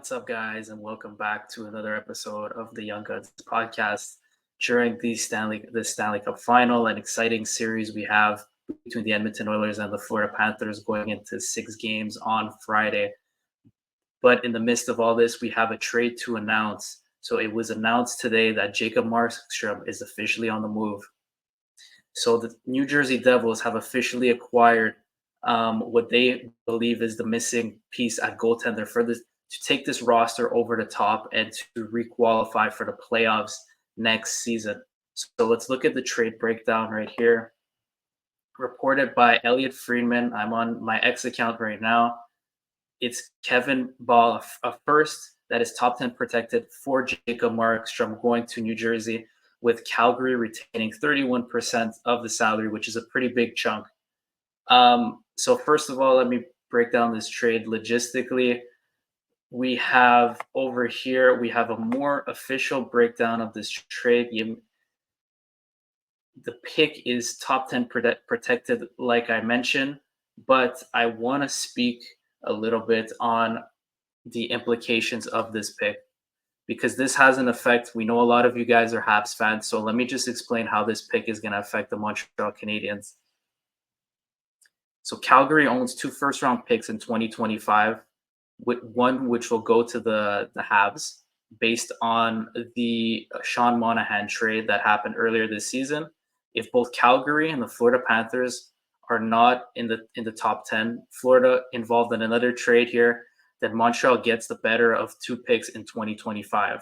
What's up, guys, and welcome back to another episode of the ynggpodcast. During the Stanley Cup Final, an exciting series we have between the Edmonton Oilers and the Florida Panthers going into 6 games on Friday. But in the midst of all this, we have a trade to announce. So it was announced today that Jacob Markstrom is officially on the move. So the New Jersey Devils have officially acquired what they believe is the missing piece at goaltender to take this roster over the top and to requalify for the playoffs next season. So let's look at the trade breakdown right here. Reported by Elliot Friedman. I'm on my X account right now. It's Kevin Bahl, a first that is top 10 protected for Jacob Markstrom going to New Jersey, with Calgary retaining 31% of the salary, which is a pretty big chunk. So first of all, let me break down this trade logistically. We have over here, we have a more official breakdown of this trade. The pick is top 10 protected, like I mentioned, but I want to speak a little bit on the implications of this pick, because this has an effect. We know a lot of you guys are Habs fans, so let me just explain how this pick is going to affect the Montreal Canadiens. So Calgary owns 2 first-round picks in 2025, with one which will go to the Habs based on the Sean Monahan trade that happened earlier this season. If both Calgary and the Florida Panthers are not in the top 10, Florida involved in another trade here, then Montreal gets the better of 2 picks in 2025.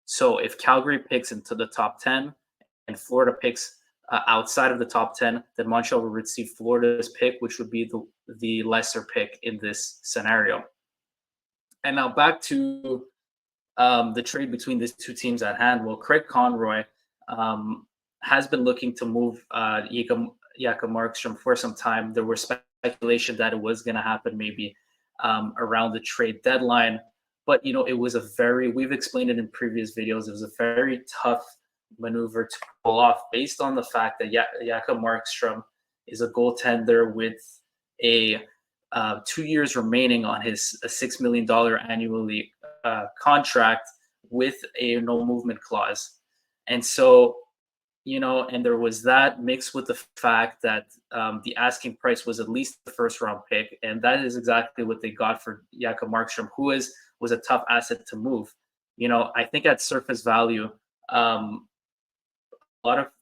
So if Calgary picks into the top 10 and Florida picks outside of the top 10, then Montreal will receive Florida's pick, which would be the lesser pick in this scenario. And now back to the trade between these two teams at hand. Well, Craig Conroy has been looking to move Jacob Markstrom for some time. There was speculation that it was going to happen maybe around the trade deadline. But, it was we've explained it in previous videos, it was a very tough maneuver to pull off based on the fact that Jacob Markstrom is a goaltender with a 2 years remaining on his $6 million annually contract with a no movement clause. And so, and there was that mixed with the fact that the asking price was at least the first round pick. And that is exactly what they got for Jacob Markstrom, who was a tough asset to move. I think at surface value, a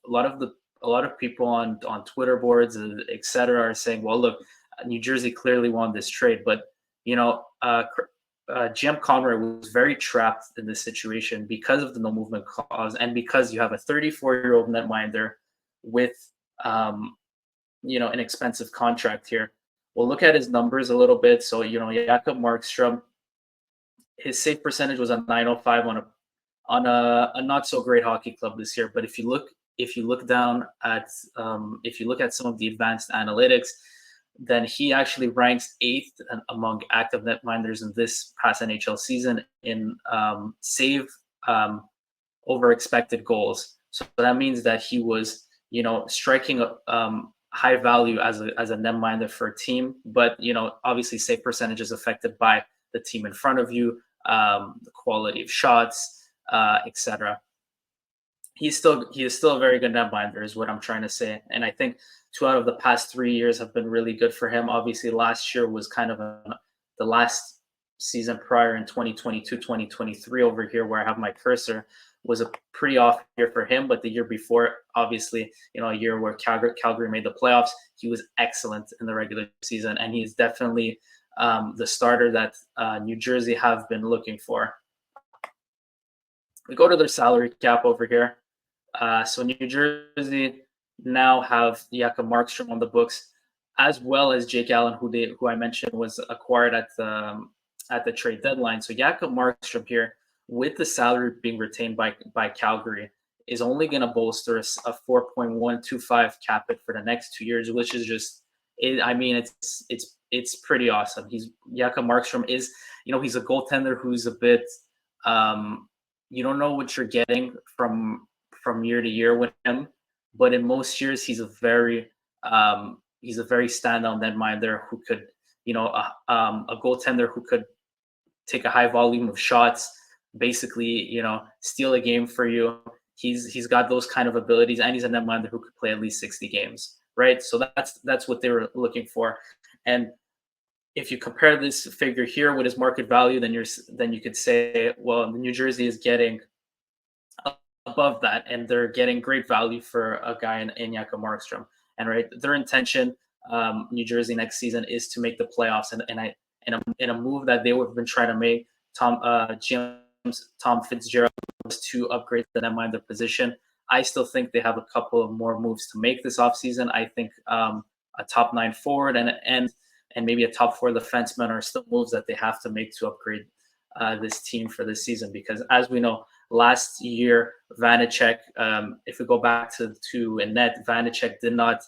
lot of people on Twitter boards, etc., are saying, well, look, New Jersey clearly won this trade, but GM Conroy was very trapped in this situation because of the no movement clause and because you have a 34-year-old netminder with an expensive contract here. We'll look at his numbers a little bit. So Jacob Markstrom, his save percentage was a .905 on a not so great hockey club this year. But if you look down at if you look at some of the advanced analytics, then he actually ranks 8th among active netminders in this past NHL season in save over expected goals. So that means that he was striking high value as a netminder for a team, but obviously save percentage is affected by the team in front of you, the quality of shots, etc. He is still a very good netminder, is what I'm trying to say. And I think 2 out of the past 3 years have been really good for him. Obviously, last year was kind of the last season prior in 2022, 2023 over here where I have my cursor was a pretty off year for him. But the year before, obviously, a year where Calgary made the playoffs, he was excellent in the regular season. And he's definitely the starter that New Jersey have been looking for. We go to their salary cap over here. So New Jersey now have Jacob Markstrom on the books, as well as Jake Allen, who I mentioned was acquired at the trade deadline. So Jacob Markstrom here, with the salary being retained by Calgary, is only going to bolster a 4.125 cap hit for the next 2 years, which is just, it's pretty awesome. Jacob Markstrom is, he's a goaltender who's a bit, you don't know what you're getting from year to year with him, but in most years he's a very standout netminder who could, a goaltender who could take a high volume of shots, basically, steal a game for you. He's got those kind of abilities, and he's a netminder who could play at least 60 games, right? So that's what they were looking for. And if you compare this figure here with his market value, then you could say, well, New Jersey is getting above that, and they're getting great value for a guy in Jacob Markstrom. And right, their intention, New Jersey next season, is to make the playoffs. And in a move that they would have been trying to make, Tom Fitzgerald was to upgrade the netminder position. I still think they have a couple of more moves to make this offseason. I think a top 9 forward and maybe a top 4 defenseman are still moves that they have to make to upgrade this team for this season. Because as we know, last year, Vanacek, if we go back to in net, Vanacek did not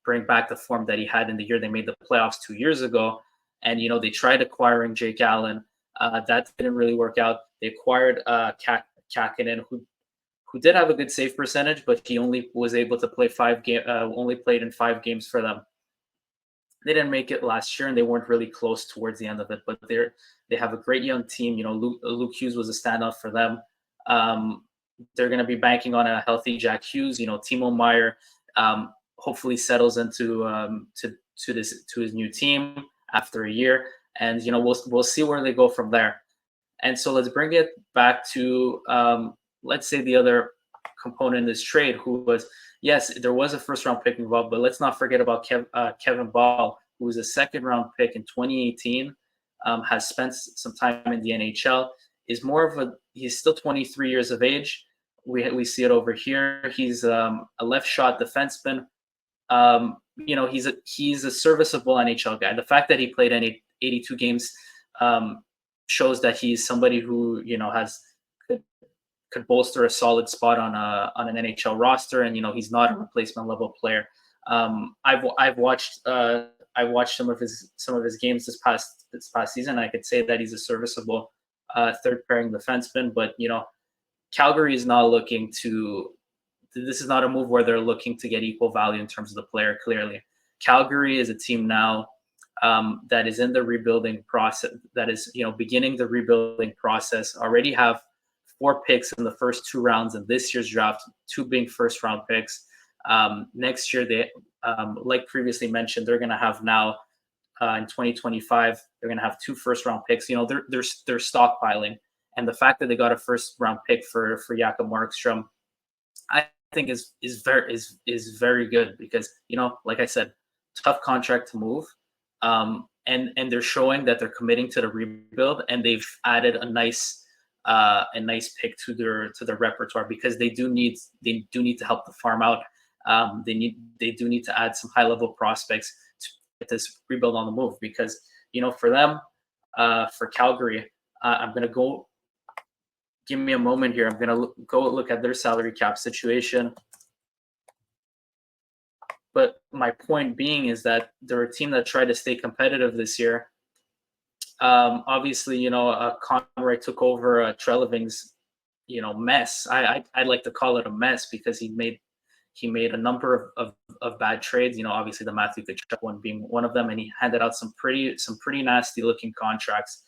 bring back the form that he had in the year they made the playoffs 2 years ago. And, they tried acquiring Jake Allen. That didn't really work out. They acquired Kakinen, who did have a good save percentage, but he only was able to play only played in 5 games for them. They didn't make it last year, and they weren't really close towards the end of it. But they have a great young team. Luke Hughes was a standout for them. They're going to be banking on a healthy Jack Hughes. Timo Meier hopefully settles into to his new team after a year, and we'll see where they go from there. And so let's bring it back to let's say the other component in this trade, who was, yes, there was a first-round pick involved, but let's not forget about Kevin Bahl, who was a second-round pick in 2018, has spent some time in the NHL, he's still 23 years of age. We see it over here. He's a left shot defenseman. He's a serviceable NHL guy. The fact that he played 82 games shows that he's somebody who could bolster a solid spot on an NHL roster, and he's not a replacement level player. I've watched some of his games this past season. I could say that he's a serviceable third pairing defenseman, but Calgary is not looking to. This is not a move where they're looking to get equal value in terms of the player. Clearly, Calgary is a team now that is in the rebuilding process. That is, beginning the rebuilding process. Already have 4 picks in the first 2 rounds in this year's draft, 2 being first-round picks. Next year, they, like previously mentioned, they're going to have now in 2025, they're going to have 2 first-round picks. They're stockpiling, and the fact that they got a first-round pick for Jacob Markstrom, I think is very good because like I said, tough contract to move, and they're showing that they're committing to the rebuild, and they've added a nice pick to their repertoire, because they do need to help the farm out. They do need to add some high level prospects to get this rebuild on the move, because for them, for Calgary, I'm gonna go. Give me a moment here. I'm gonna go look at their salary cap situation. But my point being is that they're a team that tried to stay competitive this year. Obviously, Conroy took over Treliving's, mess. I'd like to call it a mess, because he made a number of bad trades. Obviously the Matthew Tkachuk one being one of them, and he handed out some pretty nasty looking contracts.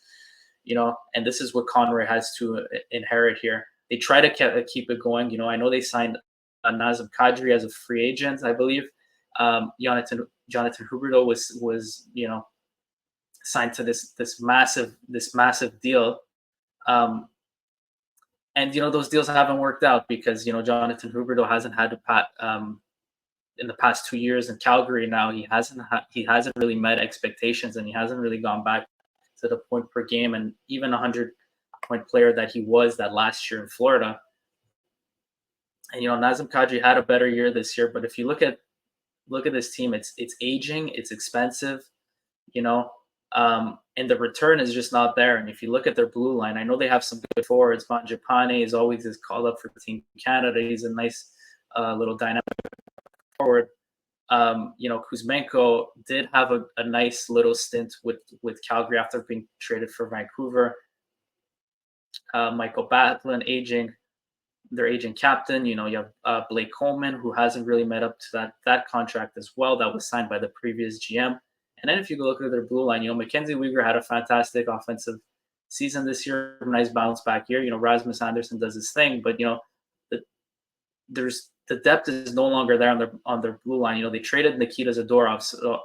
And this is what Conroy has to inherit here. They try to keep it going. I know they signed Nazem Kadri as a free agent, I believe. Jonathan Huberdeau was signed to this massive deal, and those deals haven't worked out, because Jonathan Huberdeau hasn't had to in the past 2 years in Calgary. Now he hasn't really met expectations, and he hasn't really gone back to the point per game and even 100-point player that he was that last year in Florida. And Nazem Kadri had a better year this year, but if you look at this team, it's aging, it's expensive, and the return is just not there. And if you look at their blue line, I know they have some good forwards. Mangiapane is always called up for Team Canada. He's a nice little dynamic forward. Kuzmenko did have a nice little stint with Calgary after being traded for Vancouver. Michael Batlin, their aging captain. You have Blake Coleman, who hasn't really met up to that contract as well. That was signed by the previous GM. And then if you go look at their blue line, Mackenzie Weegar had a fantastic offensive season this year, nice bounce back year. Rasmus Anderson does his thing, but the, there's the depth is no longer there on their blue line. They traded Nikita Zadorov, so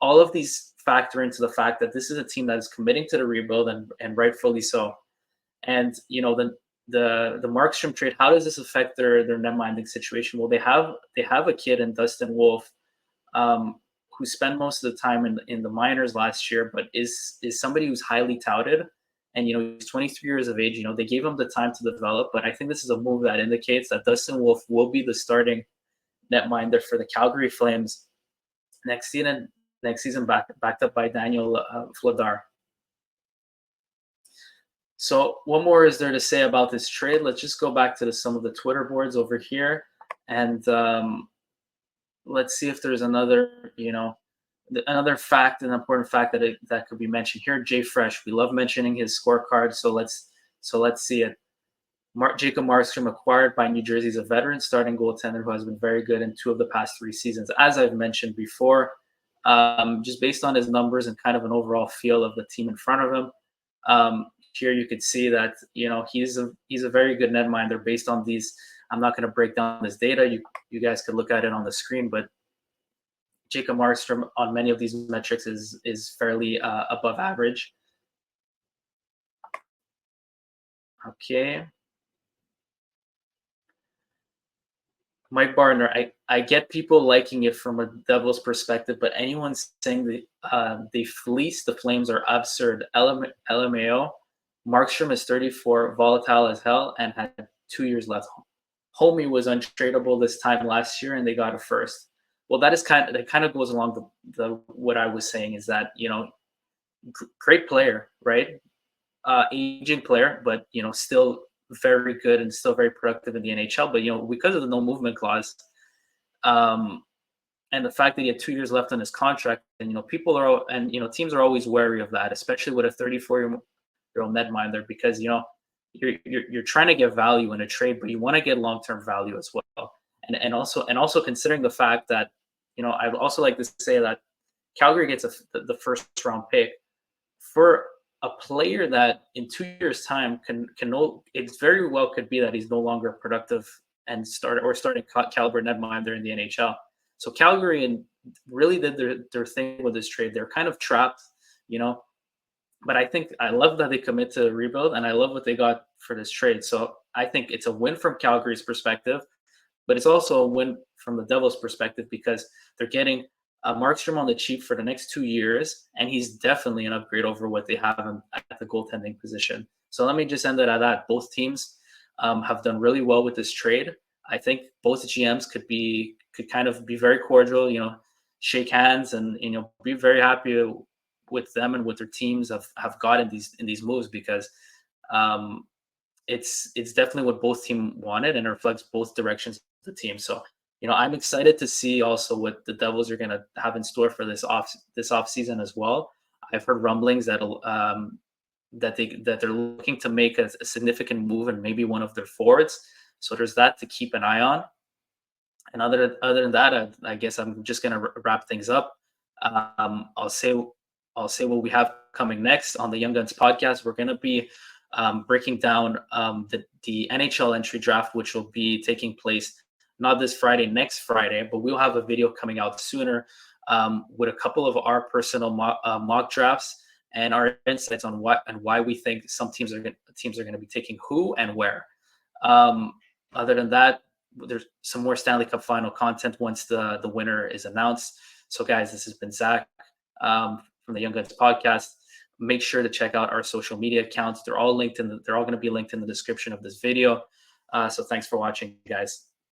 all of these factor into the fact that this is a team that is committing to the rebuild, and rightfully so. And the Markstrom trade, how does this affect their net-minding situation? Well, they have a kid in Dustin Wolf, who spent most of the time in the minors last year, but is somebody who's highly touted. And he's 23 years of age. They gave him the time to develop, but I think this is a move that indicates that Dustin Wolf will be the starting netminder for the Calgary Flames next season. Backed up by Daniel Vladar. So what more is there to say about this trade? Let's just go back to some of the Twitter boards over here, and let's see if there's another fact, an important fact that could be mentioned here. Jay Fresh, we love mentioning his scorecard, so let's see it. Jacob Markstrom, acquired by New Jersey, is a veteran starting goaltender who has been very good in 2 of the past 3 seasons, as I've mentioned before. Just based on his numbers and kind of an overall feel of the team in front of him, here you could see that he's a very good netminder based on these. I'm not going to break down this data. You guys could look at it on the screen, but Jacob Markstrom on many of these metrics is fairly above average. Okay. Mike Bardner, I get people liking it from a Devils perspective, but anyone saying that they fleeced the Flames are absurd. LMAO, Markstrom is 34, volatile as hell, and had 2 years left. Homie was untradeable this time last year, and they got a first. Well, that kind of goes along the what I was saying, is that great player, right? Aging player, but still very good and still very productive in the NHL. But because of the no movement clause, and the fact that he had 2 years left on his contract, and people are teams are always wary of that, especially with a 34-year-old netminder, because you're trying to get value in a trade, but you want to get long-term value as well. And also considering the fact that I'd also like to say that Calgary gets the first round pick for a player that in 2 years' time it very well could be that he's no longer productive and starting caliber netminder in the NHL. So Calgary really did their thing with this trade. They're kind of trapped, but I love that they commit to rebuild, and I love what they got for this trade. So I think it's a win from Calgary's perspective, but it's also a win from the Devils' perspective, because they're getting Markstrom on the cheap for the next 2 years, and he's definitely an upgrade over what they have at the goaltending position. So let me just end it at that. Both teams have done really well with this trade. I think both GMs could kind of be very cordial, shake hands, and be very happy with them and what their teams have got in these moves, because it's definitely what both teams wanted, and it reflects both directions of the team. So I'm excited to see also what the Devils are going to have in store for this off season as well. I've heard rumblings that they're looking to make a significant move in maybe one of their forwards. So there's that to keep an eye on. And other than that, I guess I'm just going to wrap things up. I'll say what we have coming next on the Young Guns podcast. We're going to be breaking down the NHL entry draft, which will be taking place not this Friday, next Friday, but we'll have a video coming out sooner with a couple of our personal mock drafts and our insights on why we think some teams are going to be taking who and where. Other than that, there's some more Stanley Cup final content once the winner is announced. So guys, this has been Zach from the Young Guns podcast. Make sure to check out our social media accounts. They're all going to be linked in the description of this video. So thanks for watching, guys.